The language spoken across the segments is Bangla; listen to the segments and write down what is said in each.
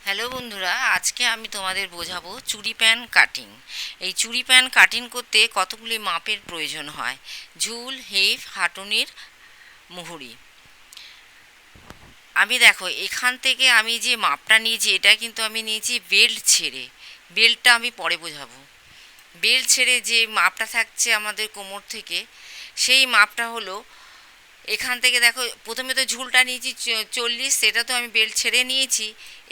হ্যালো বন্ধুরা, আজকে আমি তোমাদের বোঝাবো চুড়ি প্যান কাটিং। এই চুড়ি প্যান কাটিং করতে কতগুলি মাপের প্রয়োজন হয়: ঝুল, হিপ, হাঁটুনির, মুহুরি। আমি দেখো এখান থেকে আমি যে মাপটা নিয়েছি, এটা কিন্তু আমি নিয়েছি বেল্ট ছেড়ে। বেল্টটা আমি পরে বোঝাবো। বেল্ট ছেড়ে যে মাপটা থাকছে আমাদের কোমর থেকে, সেই মাপটা হলো এখান থেকে দেখো, প্রথমে তো ঝুলটা নিয়েছি 40, সেটা তো আমি বেল্ট ছেড়ে নিয়েছি।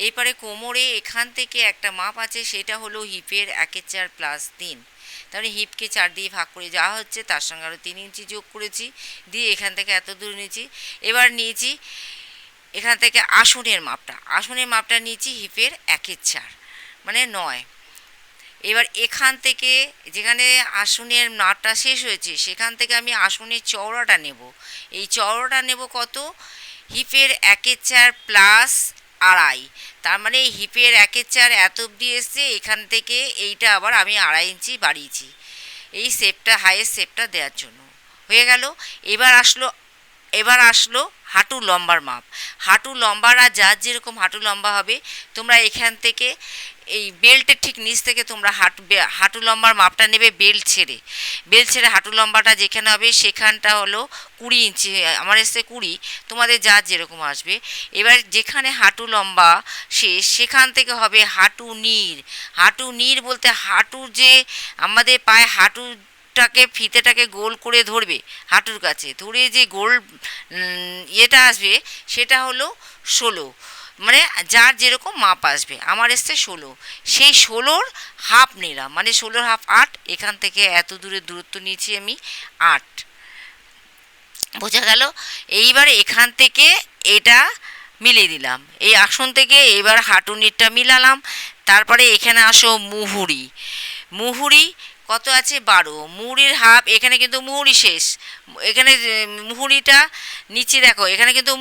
এইবারে কোমরে এখান থেকে একটা মাপ আছে, সেটা হলো হিপের 1/4 + 3। তাহলে হিপকে 4 দিয়ে ভাগ করে যাওয়া হচ্ছে, তার সঙ্গে আরও 3 ইঞ্চি যোগ করেছি, দিয়ে এখান থেকে এত দূর নিয়েছি। এবার নিয়েছি এখান থেকে আসনের মাপটা নিয়েছি হিপের 1/4, মানে 9। এবার এখান থেকে যেখানে আসনের নাটটা শেষ হয়েছে, সেখান থেকে আমি আসনের চওড়াটা নেব। এই চওড়াটা নেব কত? হিপের 1/4 + 2.5। তার মানে হিপের 1/4 এত অবধি এসছে, এখান থেকে এইটা আবার আমি 2.5 ইঞ্চি বাড়িয়েছি এই শেপটা, হাইয়েস্ট শেপটা দেওয়ার জন্য। হয়ে গেল। এবার আসলো হাঁটু লম্বার মাপ। হাঁটু লম্বারা যার যেরকম হাঁটু লম্বা হবে, তোমরা এখান থেকে এই বেল্টের ঠিক নিচ থেকে তোমরা হাঁটু লম্বার মাপটা নেবে। বেল্ট ছেড়ে হাঁটু লম্বাটা যেখানে হবে সেখানটা হলো 20 ইঞ্চি। আমার এসছে 20, তোমাদের যার যেরকম আসবে। এবার যেখানে হাঁটু লম্বা শেষ, সেখান থেকে হবে হাঁটু নির বলতে হাঁটুর যে আমাদের পায়ে ফিতেটাকে গোল করে ধরবে, হাঁটুর কাছে ধরে যে গোল ইয়েটা আসবে, সেটা হলো 16। মানে যার যেরকম মাপ আসবে। আমার এসছে 16, সেই 16-র হাফ নিলাম, মানে 16-র হাফ 8। এখান থেকে এত দূরের দূরত্ব নিয়েছি আমি 8। বোঝা গেল? এইবার এখান থেকে এটা মিলিয়ে দিলাম, এই আসন থেকে এবার হাঁটুনিরটা মিলালাম। তারপরে এখানে আসো মুহুরি কত আছে? 12। মুহুরির হাফ, এখানে কিন্তু মুহুরি শেষ। এখানে মুহুরিটা নিচে দেখো, এখানে কিন্তু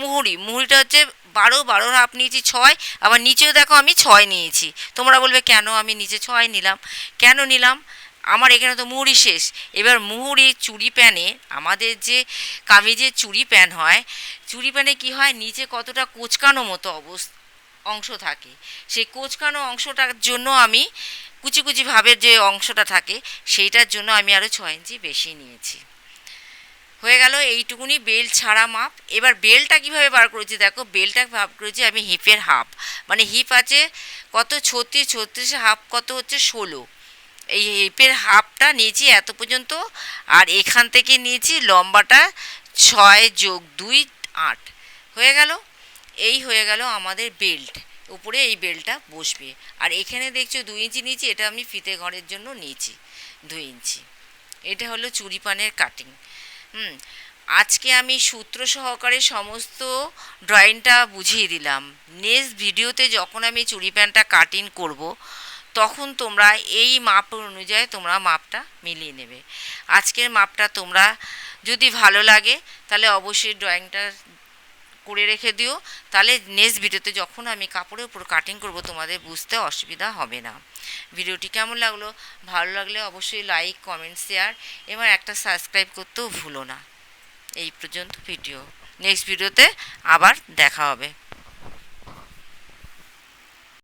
মুহুরিটা হচ্ছে 12। 12-র হাফ নিয়েছি 6। আবার নিচেও দেখো আমি 6 নিয়েছি। তোমরা বলবে কেন আমি নিচে 6 নিলাম? কেন নিলাম? আমার এখানে তো মুহুরি শেষ। এবার মুহুরি চুড়ি প্যানে, আমাদের যে কামিজের চুড়ি প্যান হয়, চুড়ি প্যানে কী হয়, নিচে কতটা কোঁচকানো মতো অংশ থাকে। সেই কোঁচকানো অংশটার জন্য আমি কুচি কুচি ভাবের যে অংশটা থাকে, সেইটার জন্য আমি আরও 6 ইঞ্চি বেশি নিয়েছি। হয়ে গেল এইটুকুনি বেল্ট ছাড়া মাপ। এবার বেল্টটা কীভাবে বার করেছি দেখো, বেল্টটা ভাব করেছি আমি হিপের হাফ, মানে হিপ আছে কত? 36। 36-এর হাফ কত হচ্ছে? 16। এই হিপের হাফটা নিয়েছি এত পর্যন্ত, আর এখান থেকে নিয়েছি লম্বাটা 6 + 2 8। হয়ে গেল। এই হয়ে গেল আমাদের বেল্ট। উপরে এই বেল্টটা বসবে। আর এখানে দেখছো 2 ইঞ্চি নিয়েছি, এটা আমি ফিতে ঘরের জন্য নিয়েছি 2 ইঞ্চি। এটা হলো চুড়ি পানের কাটিং। আজকে আমি সূত্র সহকারে সমস্ত ড্রয়িংটা বুঝিয়ে দিলাম। নেক্সট ভিডিওতে যখন আমি চুড়ি প্যান্টটা কাটিং করব, তখন তোমরা এই মাপ অনুযায়ী তোমরা মাপটা মিলিয়ে নেবে। আজকের মাপটা তোমরা যদি ভালো লাগে, তাহলে অবশ্যই ড্রয়িংটা করে রেখে দিও। তাহলে নেক্সট ভিডিওতে যখন আমি কাপড়ের উপর কাটিং করব, তোমাদের বুঝতে অসুবিধা হবে না। ভিডিওটি কেমন লাগলো? ভালো লাগলে অবশ্যই লাইক, কমেন্ট, শেয়ার এবং একটা সাবস্ক্রাইব করতেও ভুলো না। এই পর্যন্ত ভিডিও। নেক্সট ভিডিওতে আবার দেখা হবে।